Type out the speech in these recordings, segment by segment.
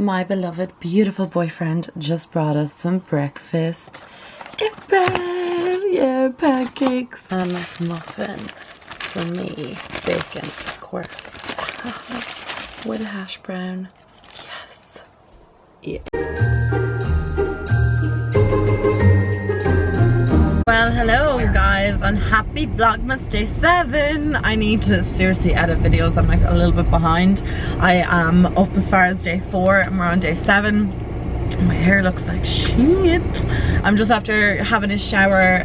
My beloved, beautiful boyfriend just brought us some breakfast in bed. Yeah, pancakes and a muffin for me. Bacon, of course. With a hash brown. Yes. Yeah. Well, hello guys, and happy Vlogmas day 7. I need to seriously edit videos. I'm like a little bit behind. I am up as far as day 4 and we're on day 7. My hair looks like shit. I'm just after having a shower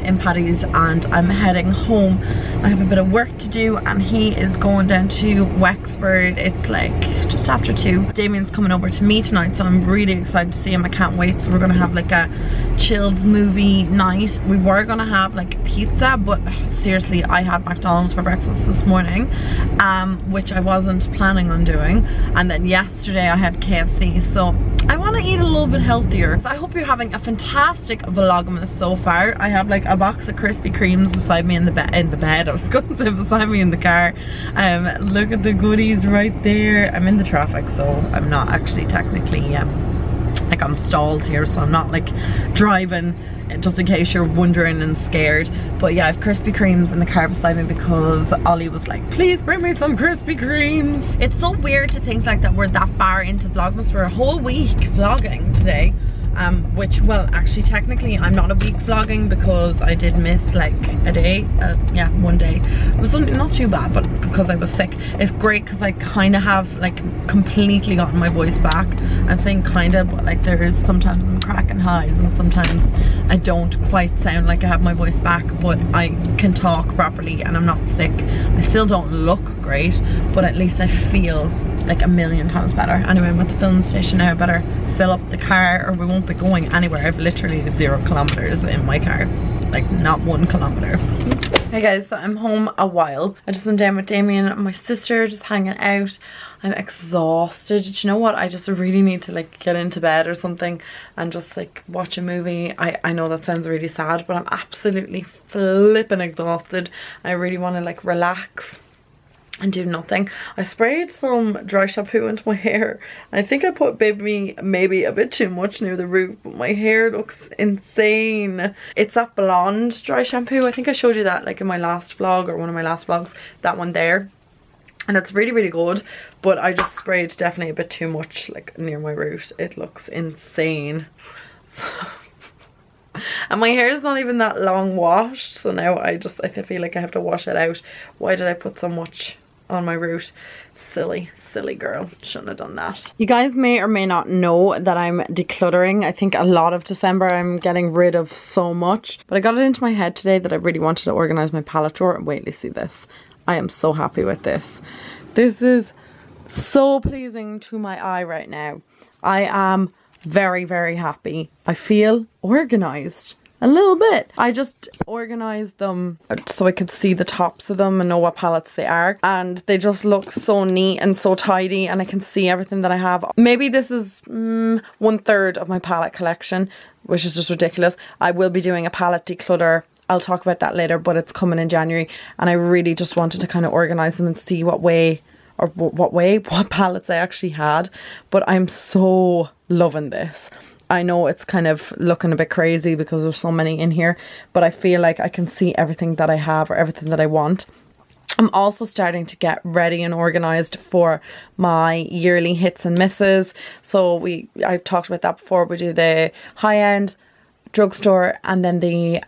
in Paddy's and I'm heading home. I have a bit of work to do and he is going down to Wexford. It's like just after 2. Damien's coming over to me tonight, so I'm really excited to see him. I can't wait. So we're gonna have like a chilled movie night. We were gonna have like pizza, but seriously, I had McDonald's for breakfast this morning, which I wasn't planning on doing. And then yesterday I had KFC, so I want to eat a little bit healthier. So I hope you're having a fantastic Vlogmas so far. I have like a box of Krispy Kremes beside me in the bed. I was going to say beside me in the car. Look at the goodies right there. I'm in the traffic, so I'm not actually technically like I'm stalled here, so I'm not like driving, just in case you're wondering and scared. But yeah, I have Krispy Kremes in the car beside me because Ollie was like, please bring me some Krispy Kremes. It's so weird to think like that we're that far into Vlogmas. We're a whole week vlogging today. Which, well, actually technically I'm not a week vlogging because I did miss like a day. Yeah, 1 day. It was not too bad, but because I was sick. It's great because I kind of have like completely gotten my voice back. I'm saying kind of, but like there is sometimes I'm cracking highs and sometimes I don't quite sound like I have my voice back, but I can talk properly and I'm not sick. I still don't look great, but at least I feel like a million times better. Anyway, I'm at the filling station now. I better fill up the car or we won't be going anywhere. I've literally 0 kilometers in my car, like not 1 kilometer. Hey guys, so I'm home a while. I just went down with Damien and my sister, just hanging out. I'm exhausted. Do you know what? I just really need to like get into bed or something and just like watch a movie. I know that sounds really sad, but I'm absolutely flipping exhausted. I really want to like relax and do nothing. I sprayed some dry shampoo into my hair. I think I put maybe a bit too much near the root, but my hair looks insane. It's that blonde dry shampoo. I think I showed you that like in my last vlog or one of my last vlogs. That one there. And it's really, really good. But I just sprayed definitely a bit too much like near my root. It looks insane. So and my hair is not even that long washed. So now I feel like I have to wash it out. Why did I put so much on my root? Silly girl, shouldn't have done that. You guys may or may not know that I'm decluttering. I think a lot of December I'm getting rid of so much, but I got it into my head today that I really wanted to organize my palette drawer. Wait, let's see this. I am so happy with this. This is so pleasing to my eye right now. I am very, very happy. I feel organized. A little bit. I just organized them so I could see the tops of them and know what palettes they are, and they just look so neat and so tidy, and I can see everything that I have. Maybe this is 1/3 of my palette collection, which is just ridiculous. I will be doing a palette declutter. I'll talk about that later, but it's coming in January, and I really just wanted to kind of organize them and see what palettes I actually had. But I'm so loving this. I know it's kind of looking a bit crazy because there's so many in here, but I feel like I can see everything that I have or everything that I want. I'm also starting to get ready and organized for my yearly hits and misses. So I've talked about that before. We do the high-end drugstore and then the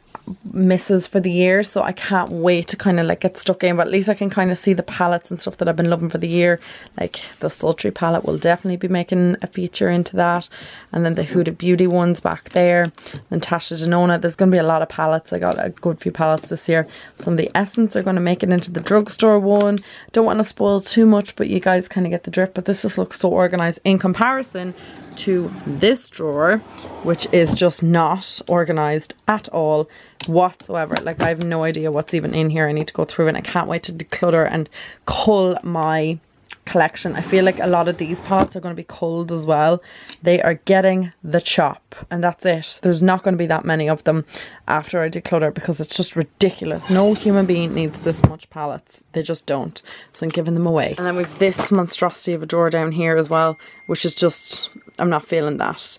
misses for the year, so I can't wait to kind of like get stuck in, but at least I can kind of see the palettes and stuff that I've been loving for the year. Like the sultry palette will definitely be making a feature into that, and then the Huda Beauty ones back there, and Tasha Denona. There's going to be a lot of palettes. I got a good few palettes this year. Some of the Essence are going to make it into the drugstore one. Don't want to spoil too much, but you guys kind of get the drift. But this just looks so organized in comparison to this drawer, which is just not organized at all whatsoever. Like I have no idea what's even in here. I need to go through and I can't wait to declutter and cull my collection. I feel like a lot of these pots are going to be cold as well. They are getting the chop, and that's it. There's not going to be that many of them after I declutter because it's just ridiculous. No human being needs this much pallets. They just don't. So I'm giving them away. And then we've this monstrosity of a drawer down here as well, which is just, I'm not feeling that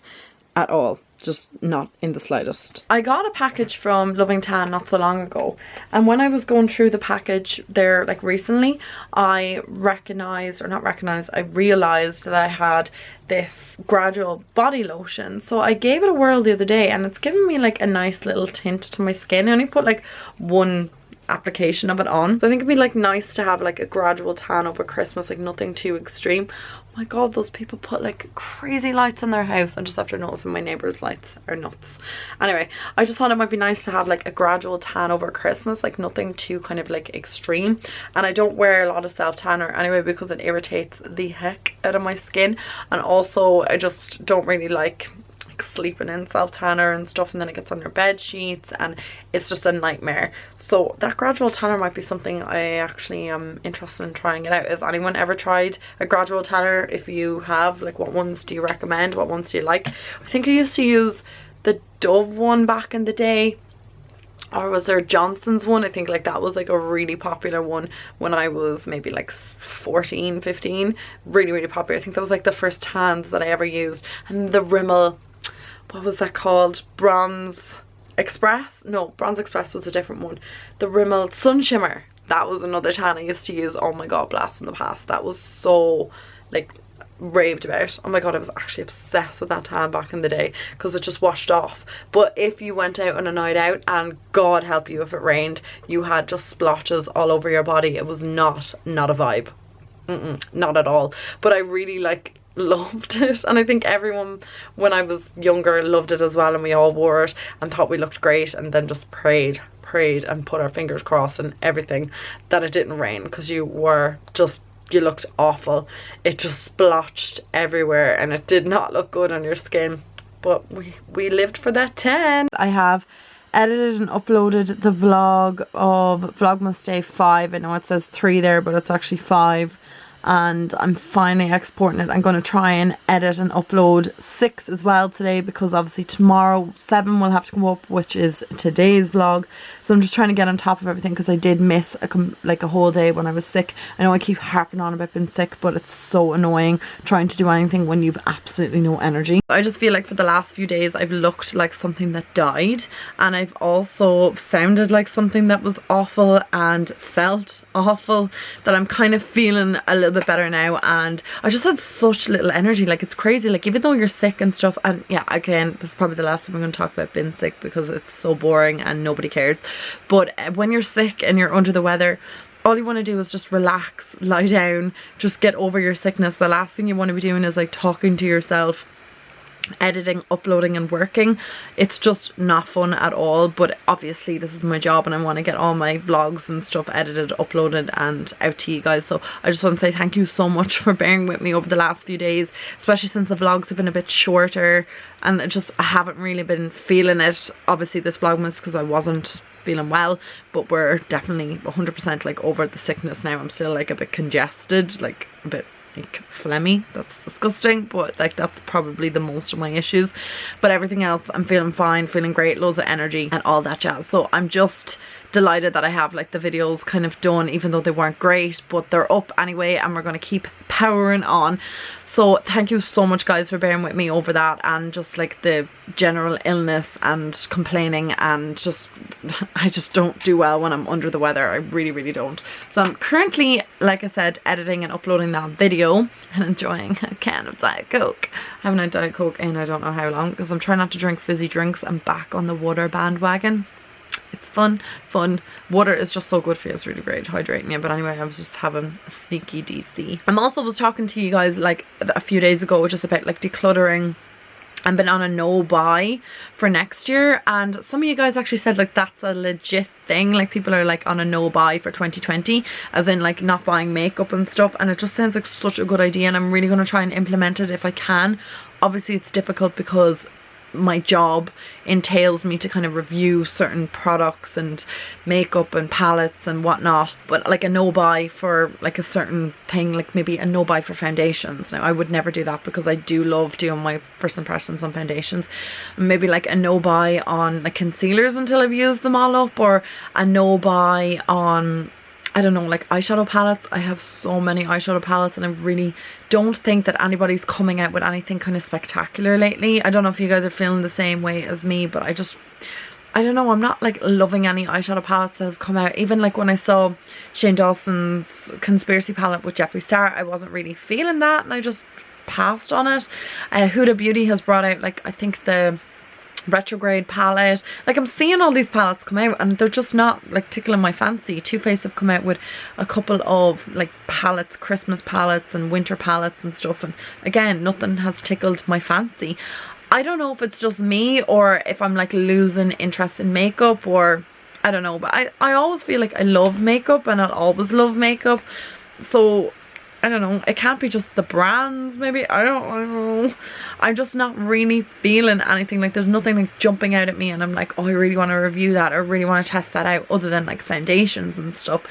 at all. Just not in the slightest. I got a package from Loving Tan not so long ago, and when I was going through the package there like recently, I realized that I had this gradual body lotion. So I gave it a whirl the other day, and it's given me like a nice little tint to my skin. I only put like one application of it on, so I think it'd be like nice to have like a gradual tan over Christmas, like nothing too extreme. Oh my god, those people put like crazy lights in their house. I'm just after noticing my neighbour's lights are nuts. Anyway, I just thought it might be nice to have like a gradual tan over Christmas, like nothing too kind of like extreme. And I don't wear a lot of self tanner anyway because it irritates the heck out of my skin, and also I just don't really like sleeping in self tanner and stuff, and then it gets on your bed sheets and it's just a nightmare. So that gradual tanner might be something I actually am interested in trying it out. Has anyone ever tried a gradual tanner? If you have, like, what ones do you recommend? What ones do you like? I think I used to use the Dove one back in the day, or was there Johnson's one? I think like that was like a really popular one when I was maybe like 14, 15. Really popular. I think that was like the first tans that I ever used. And the Rimmel, what was that called? Bronze Express? No, Bronze Express was a different one. The Rimmel Sun Shimmer, that was another tan I used to use. Oh my god, blast from the past. That was so like raved about. Oh my god, I was actually obsessed with that tan back in the day because it just washed off. But if you went out on a night out, and God help you if it rained, you had just splotches all over your body. It was not a vibe. Not at all. But I really like loved it, and I think everyone when I was younger loved it as well, and we all wore it and thought we looked great, and then just prayed and put our fingers crossed and everything that it didn't rain, because you looked awful. It just splotched everywhere and it did not look good on your skin. But we lived for that 10. I have edited and uploaded the vlog of Vlogmas Day 5. I know it says 3 there, but it's actually 5. And I'm finally exporting it. I'm going to try and edit and upload 6 as well today, because obviously tomorrow 7 will have to come up, which is today's vlog. So I'm just trying to get on top of everything, because I did miss a whole day when I was sick. I know I keep harping on about being sick, but it's so annoying trying to do anything when you've absolutely no energy. I just feel like for the last few days I've looked like something that died, and I've also sounded like something that was awful and felt awful, that I'm kind of feeling a little bit better now. And I just had such little energy. Like, it's crazy, like even though you're sick and stuff, and yeah, again, this is probably the last time I'm going to talk about being sick because it's so boring and nobody cares. But when you're sick and you're under the weather, all you want to do is just relax, lie down, just get over your sickness. The last thing you want to be doing is like talking to yourself, editing, uploading and working. It's just not fun at all. But obviously this is my job, and I want to get all my vlogs and stuff edited, uploaded and out to you guys. So I just want to say thank you so much for bearing with me over the last few days, especially since the vlogs have been a bit shorter, and I haven't really been feeling it. Obviously this Vlogmas because I wasn't feeling well, but we're definitely 100% like over the sickness now. I'm still like a bit congested, like a bit like phlegmy. That's disgusting, but like that's probably the most of my issues. But everything else, I'm feeling fine, feeling great, loads of energy and all that jazz. So I'm just delighted that I have like the videos kind of done, even though they weren't great, but they're up anyway, and we're going to keep powering on. So thank you so much guys for bearing with me over that, and just like the general illness and complaining, and just I just don't do well when I'm under the weather. I really don't. So I'm currently, like I said, editing and uploading that video and enjoying a can of Diet Coke. I haven't had Diet Coke in I don't know how long, because I'm trying not to drink fizzy drinks. I'm back on the water bandwagon. It's fun. Water is just so good for you. It's really great, hydrating you. But anyway, I was just having a sneaky DC. I'm also was talking to you guys like a few days ago just about like decluttering and been on a no buy for next year, and some of you guys actually said like that's a legit thing. Like people are like on a no buy for 2020, as in like not buying makeup and stuff, and it just sounds like such a good idea, and I'm really going to try and implement it if I can. Obviously it's difficult because my job entails me to kind of review certain products and makeup and palettes and whatnot, but like a no buy for like a certain thing, like maybe a no buy for foundations. Now I would never do that because I do love doing my first impressions on foundations. Maybe like a no buy on like concealers until I've used them all up, or a no buy on, I don't know, like eyeshadow palettes. I have so many eyeshadow palettes and I really don't think that anybody's coming out with anything kind of spectacular lately. I don't know if you guys are feeling the same way as me, but I don't know, I'm not like loving any eyeshadow palettes that have come out. Even like when I saw Shane Dawson's conspiracy palette with Jeffree Star, I wasn't really feeling that and I just passed on it. Huda Beauty has brought out like, I think the retrograde palette. Like I'm seeing all these palettes come out and they're just not like tickling my fancy. Too Faced have come out with a couple of like palettes, Christmas palettes and winter palettes and stuff, and again nothing has tickled my fancy. I don't know if it's just me or if I'm like losing interest in makeup, or I don't know, but I always feel like I love makeup and I'll always love makeup, so I don't know, it can't be just the brands maybe, I don't know. I'm just not really feeling anything, like there's nothing like jumping out at me and I'm like, oh I really want to review that or really want to test that out, other than like foundations and stuff.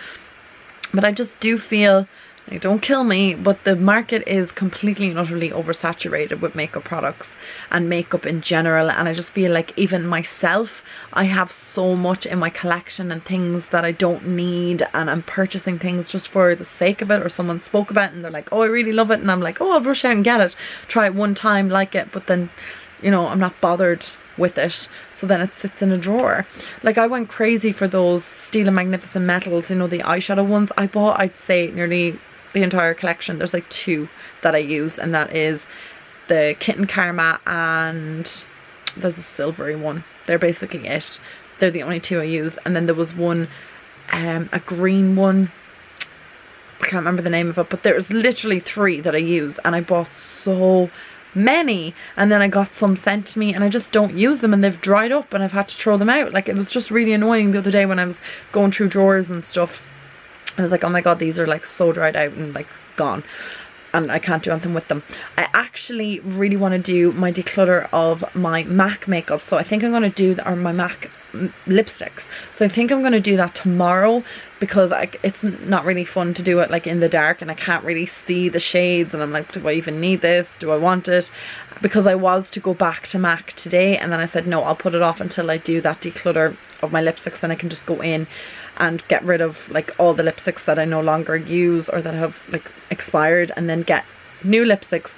But I just do feel, like, don't kill me, but the market is completely and utterly oversaturated with makeup products and makeup in general, and I just feel like even myself, I have so much in my collection and things that I don't need, and I'm purchasing things just for the sake of it, or someone spoke about it and they're like, oh I really love it, and I'm like, oh I'll rush out and get it, try it one time, like it, but then, you know, I'm not bothered with it, so then it sits in a drawer. Like I went crazy for those Steel and Magnificent Metals, you know, the eyeshadow ones. I bought, I'd say, nearly the entire collection. There's like 2 that I use, and that is the Kitten Karma and there's a silvery one. They're basically it. They're the only 2 I use. And then there was one, a green one, I can't remember the name of it, but there's literally 3 that I use, and I bought so many, and then I got some sent to me and I just don't use them and they've dried up and I've had to throw them out. Like it was just really annoying the other day when I was going through drawers and stuff. I was like, oh my god, these are like so dried out and like gone, and I can't do anything with them. I actually really want to do my declutter of my MAC makeup, so I think I'm going to do or my MAC lipsticks, so I think I'm going to do that tomorrow, because it's not really fun to do it like in the dark and I can't really see the shades, and I'm like, do I even need this, do I want it? Because I was to go back to MAC today, and then I said no, I'll put it off until I do that declutter of my lipsticks, then I can just go in and get rid of like all the lipsticks that I no longer use or that have like expired, and then get new lipsticks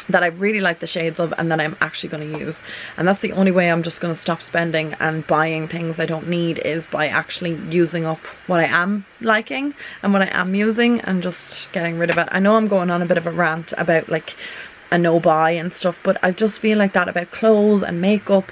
that I really like the shades of and that I'm actually going to use. And that's the only way I'm just going to stop spending and buying things I don't need, is by actually using up what I am liking and what I am using and just getting rid of it. I know I'm going on a bit of a rant about like a no buy and stuff, but I just feel like that about clothes and makeup.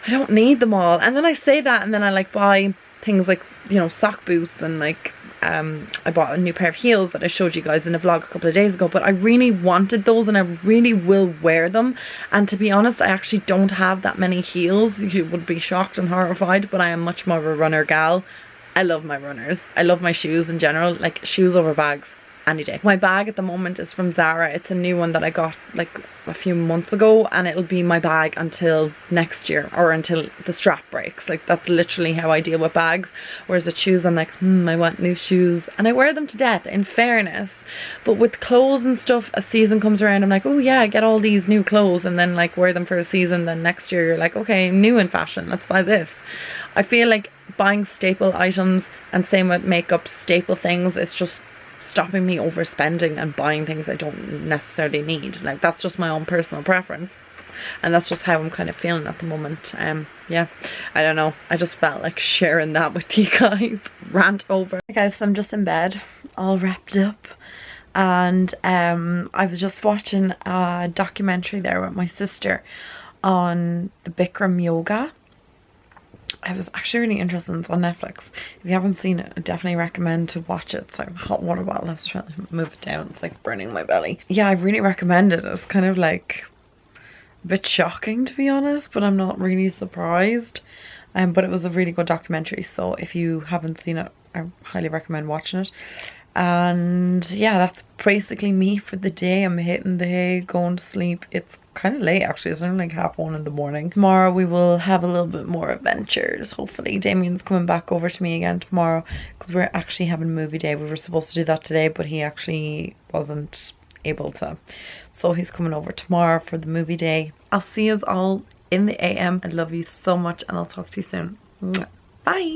I don't need them all, and then I say that and then I like buy things like, you know, sock boots, and like I bought a new pair of heels that I showed you guys in a vlog a couple of days ago, but I really wanted those and I really will wear them. And to be honest, I actually don't have that many heels. You would be shocked and horrified, but I am much more of a runner gal. I love my runners. I love my shoes in general, like shoes over bags any day. My bag at the moment is from Zara. It's a new one that I got like a few months ago, and it'll be my bag until next year, or until the strap breaks. Like that's literally how I deal with bags. Whereas with shoes, I'm like, I want new shoes, and I wear them to death, in fairness. But with clothes and stuff, a season comes around, I'm like, oh yeah, I get all these new clothes, and then like wear them for a season, then next year you're like, okay, new in fashion, let's buy this. I feel like buying staple items, and same with makeup, staple things, it's just stopping me overspending and buying things I don't necessarily need. Like that's just my own personal preference, and that's just how I'm kind of feeling at the moment. Yeah, I don't know, I just felt like sharing that with you guys. Rant over. Okay guys, so I'm just in bed all wrapped up, and I was just watching a documentary there with my sister on the Bikram yoga. I was actually really interested. It's on Netflix. If you haven't seen it, I definitely recommend to watch it. So I have a hot water bottle. Let's try to move it down. It's like burning my belly. Yeah, I really recommend it. It's kind of like a bit shocking, to be honest, but I'm not really surprised. But it was a really good documentary. So if you haven't seen it, I highly recommend watching it. And yeah, that's basically me for the day. I'm hitting the hay, going to sleep. It's kind of late actually, it's only like 1:30 in the morning. Tomorrow we will have a little bit more adventures. Hopefully Damien's coming back over to me again tomorrow, because we're actually having a movie day. We were supposed to do that today, but he actually wasn't able to, so he's coming over tomorrow for the movie day. I'll see you all in the AM. I love you so much, and I'll talk to you soon. Bye.